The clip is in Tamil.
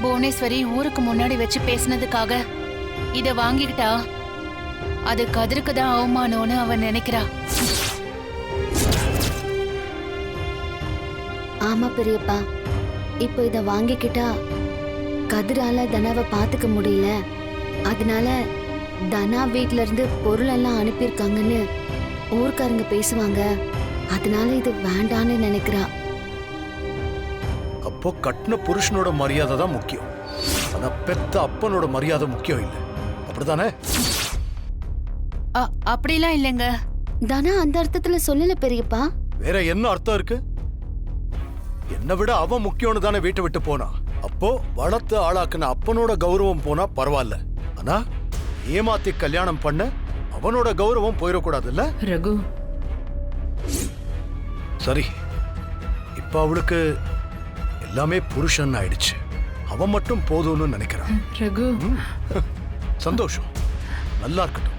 புவனேஸ்வரி ஊருக்கு முன்னாடி வச்சு பேசினதுக்காக இத வாங்கிக்கிட்டா அது கதிருக்கு தான் அவமானம்னு அவன் நினைக்கிறா. ஆமா பெரியப்பா, இப்போ இத வாங்கிக்கிட்டா கதிரால தனாவை பாத்துக்க முடியல. அதனால தனா வீட்ல இருந்து பொருள் எல்லாம் அனுப்பியிருக்காங்கன்னு ஊர்க்காரங்க பேசுவாங்க. அதனால இது வேண்டான்னு நினைக்கிறா. அப்போ கட்டின புருஷனோட மரியாதை தான் முக்கியம். ஆனா பெத்த அப்பனோட மரியாதை முக்கியம் இல்லை, அப்படிதானே? அப்படிலாம் இல்லைங்க. தனா அந்த அர்த்தத்துல சொல்லல பெரியப்பா. வேற என்ன அர்த்தம் இருக்கு? என்னை விட அவன் முக்கியம்னு தானே வீட்டை விட்டு போனா. அப்போ வளர்த்து ஆளாக்குன அப்பனோட கௌரவம் போனா பரவாயில்ல. ஆனா ஏமாத்தி கல்யாணம் பண்ண அவனோட கௌரவம் போயிடக்கூடாதுல்ல? ரகு, சரி, இப்ப அவளுக்கு எல்லாமே புருஷன் ஆயிடுச்சு. அவன் மட்டும் போதும்னு நினைக்கிறான். ரகு, சந்தோஷம், நல்லா இருக்கட்டும்.